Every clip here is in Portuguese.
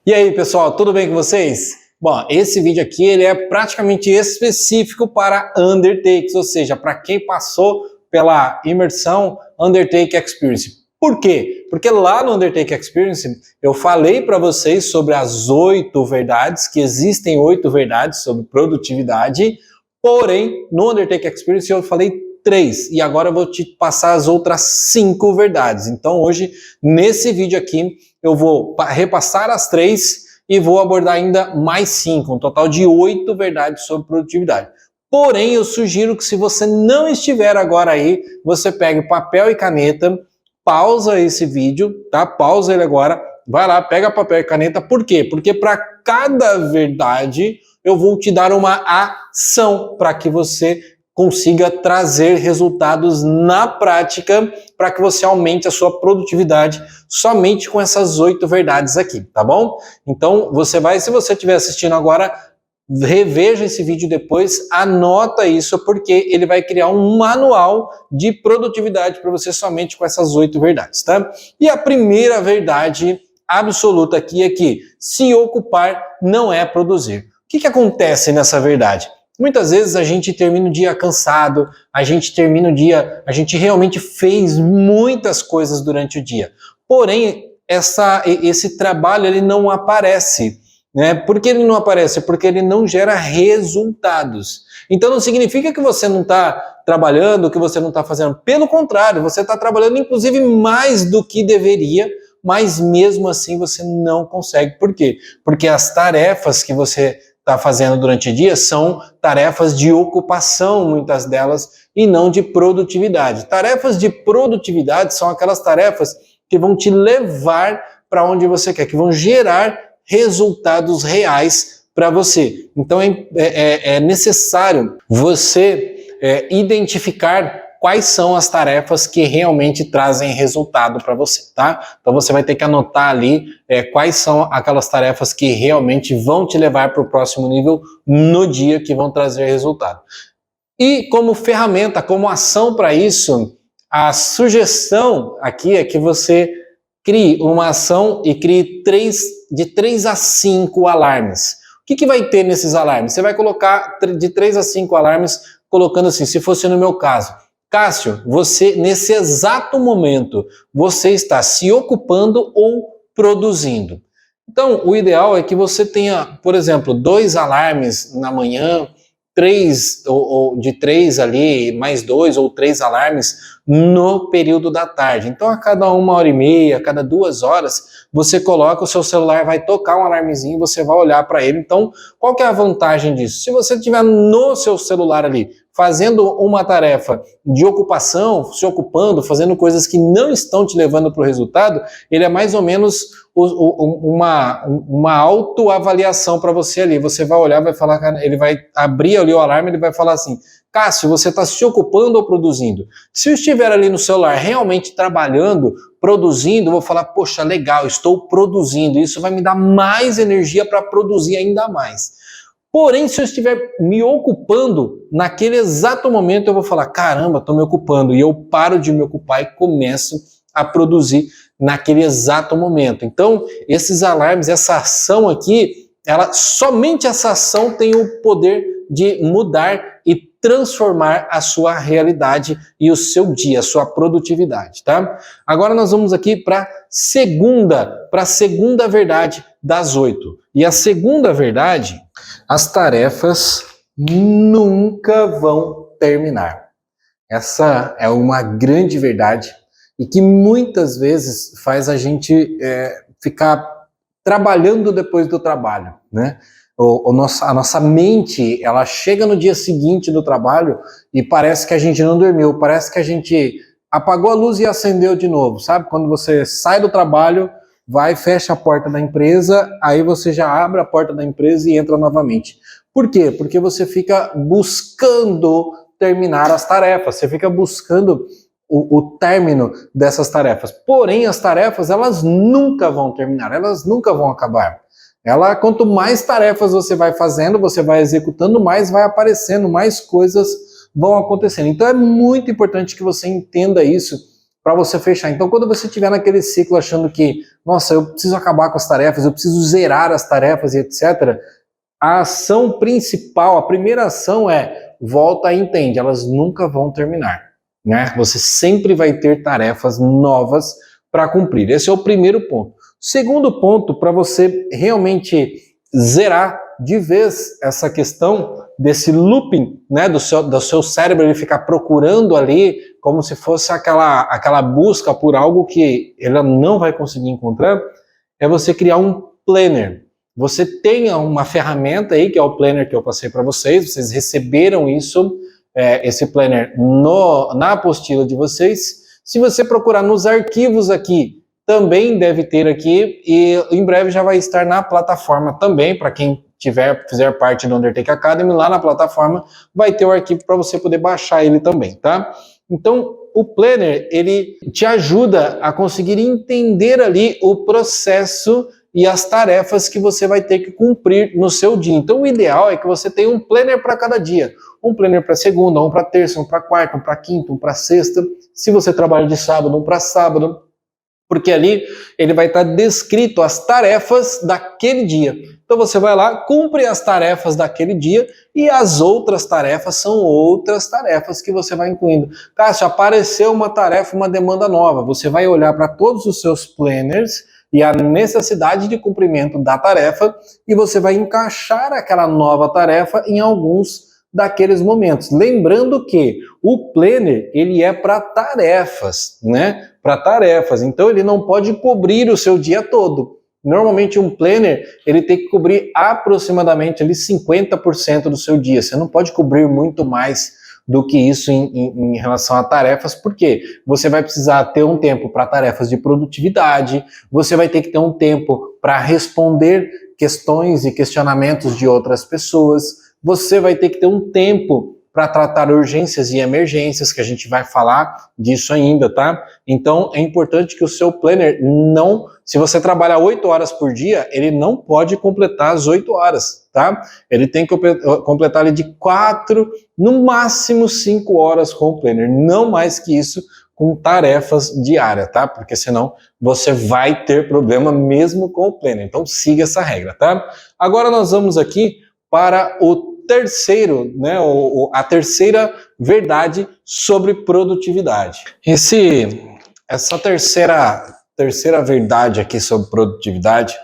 E aí, pessoal, tudo bem com vocês? Bom, esse vídeo aqui ele é praticamente específico para undertakes, ou seja, para quem passou pela imersão Undertake Experience. Por quê? Porque lá no Undertake Experience eu falei para vocês sobre as 8 verdades, que existem 8 verdades sobre produtividade, porém no Undertake Experience eu falei 3 e agora eu vou te passar as outras 5 verdades. Então hoje, nesse vídeo aqui, eu vou repassar as 3 e vou abordar ainda mais 5, um total de 8 verdades sobre produtividade. Porém, eu sugiro que se você não estiver agora aí, você pegue papel e caneta, pausa esse vídeo, tá? Pausa ele agora, vai lá, pega papel e caneta. Por quê? Porque para cada verdade eu vou te dar uma ação para que você consiga trazer resultados na prática para que você aumente a sua produtividade somente com essas 8 verdades aqui, tá bom? Então, você vai, se você estiver assistindo agora, reveja esse vídeo depois, anota isso, porque ele vai criar um manual de produtividade para você somente com essas 8 verdades, tá? E a primeira verdade absoluta aqui é que se ocupar não é produzir. O que acontece nessa verdade? Muitas vezes a gente termina o dia cansado, a gente realmente fez muitas coisas durante o dia. Porém, esse trabalho ele não aparece, né? Por que ele não aparece? Porque ele não gera resultados. Então não significa que você não está trabalhando, que você não está fazendo. Pelo contrário, você está trabalhando inclusive mais do que deveria, mas mesmo assim você não consegue. Por quê? Porque as tarefas que você está fazendo durante o dia são tarefas de ocupação, muitas delas, e não de produtividade. Tarefas de produtividade são aquelas tarefas que vão te levar para onde você quer, que vão gerar resultados reais para você. Então é necessário você identificar quais são as tarefas que realmente trazem resultado para você, tá? Então você vai ter que anotar ali quais são aquelas tarefas que realmente vão te levar para o próximo nível no dia, que vão trazer resultado. E como ferramenta, como ação para isso, a sugestão aqui é que você crie uma ação e crie de 3 a 5 alarmes. O que vai ter nesses alarmes? Você vai colocar de 3 a 5 alarmes, colocando assim, se fosse no meu caso, Cássio, você, nesse exato momento, você está se ocupando ou produzindo. Então, o ideal é que você tenha, por exemplo, 2 alarmes na manhã, 3, ou de 3 ali, mais 2 ou 3 alarmes no período da tarde. Então, a cada 1h30, a cada 2 horas, você coloca, o seu celular vai tocar um alarmezinho, você vai olhar para ele. Então, qual que é a vantagem disso? Se você estiver no seu celular ali, fazendo uma tarefa de ocupação, se ocupando, fazendo coisas que não estão te levando para o resultado, ele é mais ou menos uma autoavaliação para você ali. Você vai olhar, vai falar, ele vai abrir ali o alarme, ele vai falar assim, Cássio, você está se ocupando ou produzindo? Se eu estiver ali no celular realmente trabalhando, produzindo, eu vou falar, poxa, legal, estou produzindo, isso vai me dar mais energia para produzir ainda mais. Porém, se eu estiver me ocupando, naquele exato momento eu vou falar, caramba, estou me ocupando, e eu paro de me ocupar e começo a produzir naquele exato momento. Então, esses alarmes, essa ação aqui, somente essa ação tem o poder de mudar e transformar a sua realidade e o seu dia, a sua produtividade, tá? Agora nós vamos aqui para a segunda verdade das 8. E a segunda verdade, as tarefas nunca vão terminar. Essa é uma grande verdade e que muitas vezes faz a gente ficar trabalhando depois do trabalho, né? A nossa mente, ela chega no dia seguinte do trabalho e parece que a gente não dormiu, parece que a gente apagou a luz e acendeu de novo, sabe? Quando você sai do trabalho, vai, fecha a porta da empresa, aí você já abre a porta da empresa e entra novamente. Por quê? Porque você fica buscando terminar as tarefas, você fica buscando o término dessas tarefas. Porém, as tarefas, elas nunca vão terminar, elas nunca vão acabar. Quanto mais tarefas você vai fazendo, você vai executando, mais vai aparecendo, mais coisas vão acontecendo. Então é muito importante que você entenda isso para você fechar. Então, quando você estiver naquele ciclo achando que, nossa, eu preciso acabar com as tarefas, eu preciso zerar as tarefas e etc., a ação principal, a primeira ação é volta e entende, elas nunca vão terminar, né? Você sempre vai ter tarefas novas para cumprir. Esse é o primeiro ponto. Segundo ponto, para você realmente zerar de vez essa questão desse looping, né, do seu cérebro, ele ficar procurando ali como se fosse aquela busca por algo que ele não vai conseguir encontrar, é você criar um planner. Você tem uma ferramenta aí, que é o planner que eu passei para vocês receberam isso, esse planner na apostila de vocês. Se você procurar nos arquivos aqui, também deve ter aqui, e em breve já vai estar na plataforma também, para quem fizer parte do Undertake Academy, lá na plataforma vai ter o arquivo para você poder baixar ele também, tá? Então, o Planner, ele te ajuda a conseguir entender ali o processo e as tarefas que você vai ter que cumprir no seu dia. Então, o ideal é que você tenha um Planner para cada dia. Um Planner para segunda, um para terça, um para quarta, um para quinta, um para sexta. Se você trabalha de sábado, um para sábado. Porque ali ele vai estar descrito as tarefas daquele dia. Então você vai lá, cumpre as tarefas daquele dia e as outras tarefas são outras tarefas que você vai incluindo. Cássio, apareceu uma tarefa, uma demanda nova. Você vai olhar para todos os seus planners e a necessidade de cumprimento da tarefa e você vai encaixar aquela nova tarefa em alguns daqueles momentos. Lembrando que o planner, ele é para tarefas, né? Para tarefas. Então ele não pode cobrir o seu dia todo. Normalmente um planner, ele tem que cobrir aproximadamente ali 50% do seu dia. Você não pode cobrir muito mais do que isso em relação a tarefas, porque você vai precisar ter um tempo para tarefas de produtividade, você vai ter que ter um tempo para responder questões e questionamentos de outras pessoas, você vai ter que ter um tempo para tratar urgências e emergências, que a gente vai falar disso ainda, tá? Então, é importante que o seu planner não... Se você trabalhar 8 horas por dia, ele não pode completar as 8 horas, tá? Ele tem que completar ali de 4, no máximo 5 horas com o planner. Não mais que isso com tarefas diárias, tá? Porque senão você vai ter problema mesmo com o planner. Então, siga essa regra, tá? Agora nós vamos aqui para o terceiro, né, a terceira verdade sobre produtividade. Essa terceira verdade aqui sobre produtividade,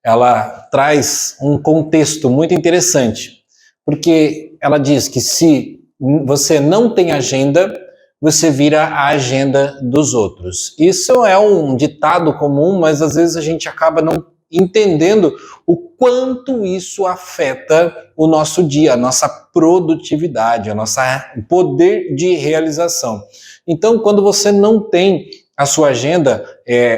ela traz um contexto muito interessante, porque ela diz que se você não tem agenda, você vira a agenda dos outros. Isso é um ditado comum, mas às vezes a gente acaba não entendendo o quanto isso afeta o nosso dia, a nossa produtividade, o nosso poder de realização. Então, quando você não tem a sua agenda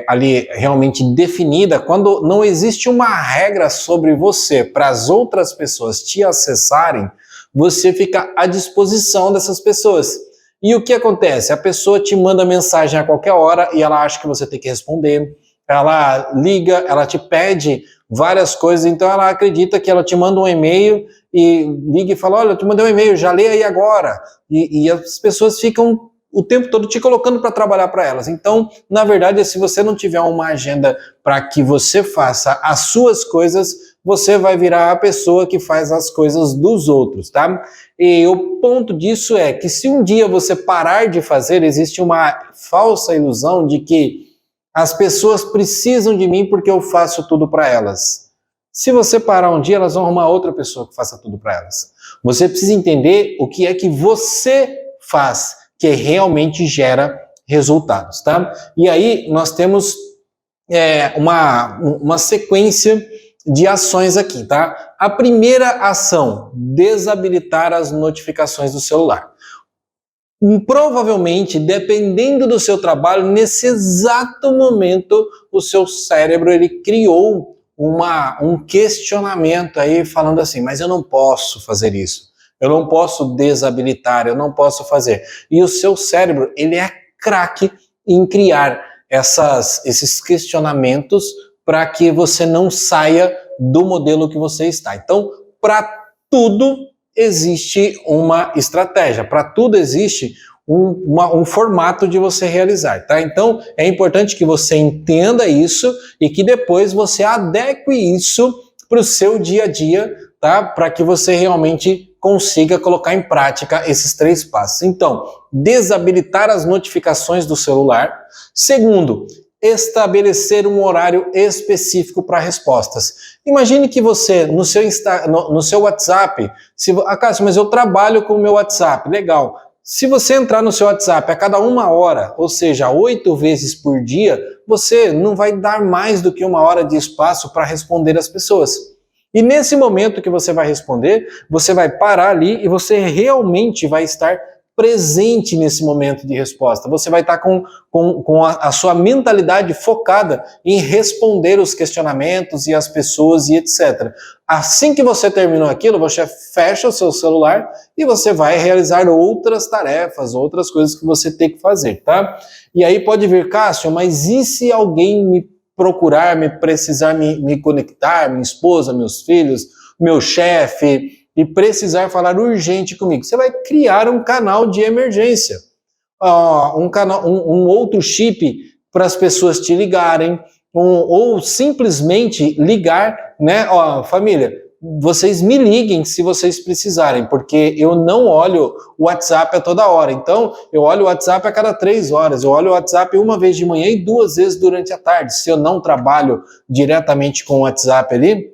ali realmente definida, quando não existe uma regra sobre você para as outras pessoas te acessarem, você fica à disposição dessas pessoas. E o que acontece? A pessoa te manda mensagem a qualquer hora e ela acha que você tem que responder. Ela liga, ela te pede várias coisas, então ela acredita que ela te manda um e-mail e liga e fala, olha, eu te mandei um e-mail, já lê aí agora. E as pessoas ficam o tempo todo te colocando para trabalhar para elas. Então, na verdade, se você não tiver uma agenda para que você faça as suas coisas, você vai virar a pessoa que faz as coisas dos outros, tá? E o ponto disso é que se um dia você parar de fazer, existe uma falsa ilusão de que as pessoas precisam de mim porque eu faço tudo para elas. Se você parar um dia, elas vão arrumar outra pessoa que faça tudo para elas. Você precisa entender o que é que você faz, que realmente gera resultados, tá? E aí nós temos uma sequência de ações aqui, tá? A primeira ação, desabilitar as notificações do celular. Provavelmente, dependendo do seu trabalho, nesse exato momento, o seu cérebro ele criou um questionamento aí falando assim, mas eu não posso fazer isso, eu não posso desabilitar, eu não posso fazer. E o seu cérebro, ele é craque em criar esses questionamentos para que você não saia do modelo que você está. Então, para tudo existe uma estratégia, para tudo existe um formato de você realizar, tá? Então, é importante que você entenda isso e que depois você adeque isso para o seu dia a dia, tá? Para que você realmente consiga colocar em prática esses 3 passos. Então, desabilitar as notificações do celular. Segundo, estabelecer um horário específico para respostas. Imagine que você, no seu WhatsApp, Cássio, mas eu trabalho com o meu WhatsApp, legal. Se você entrar no seu WhatsApp a cada 1 hora, ou seja, 8 vezes por dia, você não vai dar mais do que 1 hora de espaço para responder as pessoas. E nesse momento que você vai responder, você vai parar ali e você realmente vai estar presente nesse momento de resposta. Você vai estar com a sua mentalidade focada em responder os questionamentos e as pessoas e etc. Assim que você terminou aquilo, você fecha o seu celular e você vai realizar outras tarefas, outras coisas que você tem que fazer, tá? E aí pode vir, Cássio, mas e se alguém me procurar, precisar me conectar, minha esposa, meus filhos, meu chefe, e precisar falar urgente comigo? Você vai criar um canal de emergência, um outro chip para as pessoas te ligarem, ou simplesmente ligar, né? Família, vocês me liguem se vocês precisarem, porque eu não olho o WhatsApp a toda hora. Então, eu olho o WhatsApp a cada 3 horas, eu olho o WhatsApp 1 vez de manhã e 2 vezes durante a tarde. Se eu não trabalho diretamente com o WhatsApp ali,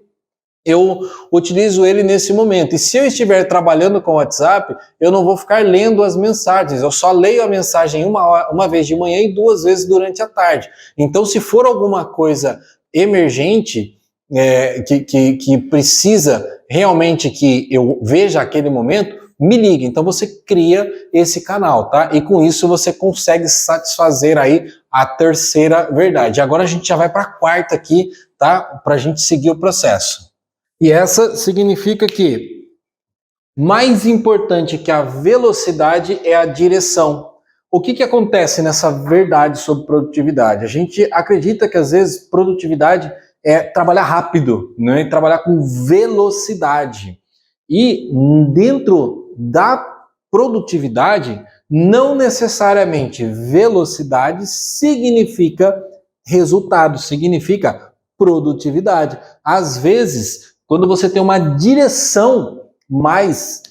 eu utilizo ele nesse momento. E se eu estiver trabalhando com o WhatsApp, eu não vou ficar lendo as mensagens. Eu só leio a mensagem uma vez de manhã e 2 vezes durante a tarde. Então, se for alguma coisa emergente, que precisa realmente que eu veja aquele momento, me ligue. Então, você cria esse canal, tá? E com isso você consegue satisfazer aí a 3ª verdade. Agora a gente já vai para a 4ª aqui, tá? Para a gente seguir o processo. E essa significa que mais importante que a velocidade é a direção. O que acontece nessa verdade sobre produtividade? A gente acredita que às vezes produtividade é trabalhar rápido, né? E trabalhar com velocidade. E dentro da produtividade, não necessariamente velocidade significa resultado, significa produtividade. Às vezes, quando você tem uma direção mais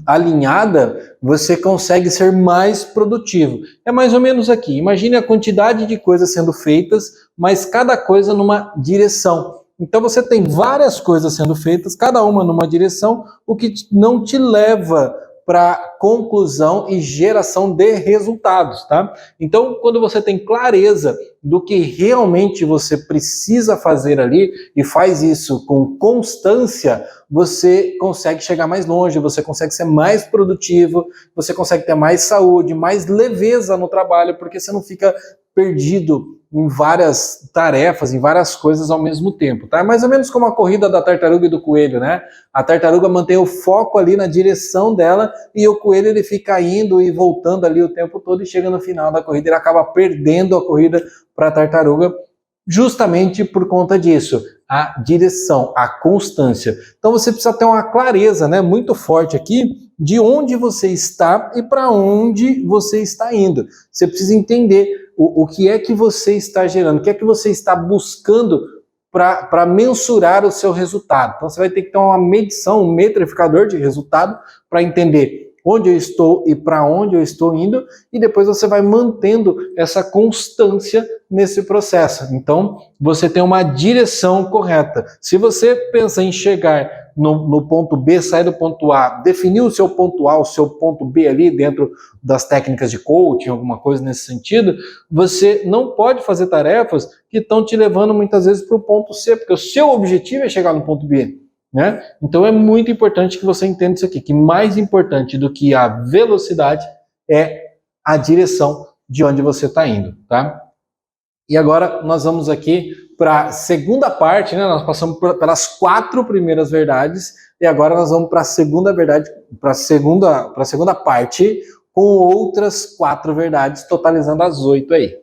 alinhada, você consegue ser mais produtivo. É mais ou menos aqui. Imagine a quantidade de coisas sendo feitas, mas cada coisa numa direção. Então você tem várias coisas sendo feitas, cada uma numa direção, o que não te leva para conclusão e geração de resultados, tá? Então, quando você tem clareza do que realmente você precisa fazer ali e faz isso com constância, você consegue chegar mais longe, você consegue ser mais produtivo, você consegue ter mais saúde, mais leveza no trabalho, porque você não fica perdido em várias tarefas, em várias coisas ao mesmo tempo, tá? É mais ou menos como a corrida da tartaruga e do coelho, né? A tartaruga mantém o foco ali na direção dela e o coelho ele fica indo e voltando ali o tempo todo e chega no final da corrida, ele acaba perdendo a corrida para a tartaruga justamente por conta disso, a direção, a constância. Então você precisa ter uma clareza, né, muito forte aqui de onde você está e para onde você está indo. Você precisa entender o que é que você está gerando, o que é que você está buscando para mensurar o seu resultado. Então você vai ter que ter uma medição, um metrificador de resultado para entender onde eu estou e para onde eu estou indo, e depois você vai mantendo essa constância nesse processo. Então, você tem uma direção correta. Se você pensa em chegar no ponto B, sair do ponto A, definir o seu ponto A, o seu ponto B ali dentro das técnicas de coaching, alguma coisa nesse sentido, você não pode fazer tarefas que estão te levando muitas vezes para o ponto C, porque o seu objetivo é chegar no ponto B. Né? Então é muito importante que você entenda isso aqui, que mais importante do que a velocidade é a direção de onde você está indo, tá? E agora nós vamos aqui para a segunda parte, né? Nós passamos pelas 4 primeiras verdades e agora nós vamos para a segunda verdade, para a segunda parte, com outras 4 verdades, totalizando as 8 aí.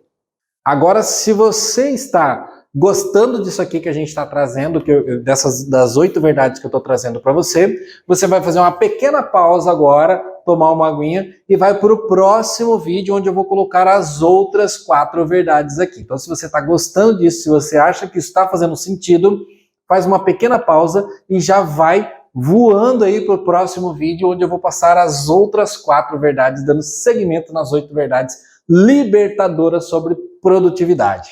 Agora, se você está gostando disso aqui que a gente está trazendo, das 8 verdades que eu estou trazendo para você, você vai fazer uma pequena pausa agora, tomar uma aguinha e vai para o próximo vídeo, onde eu vou colocar as outras 4 verdades aqui. Então, se você está gostando disso, se você acha que isso está fazendo sentido, faz uma pequena pausa e já vai voando aí para o próximo vídeo, onde eu vou passar as outras 4 verdades, dando seguimento nas 8 verdades libertadoras sobre produtividade.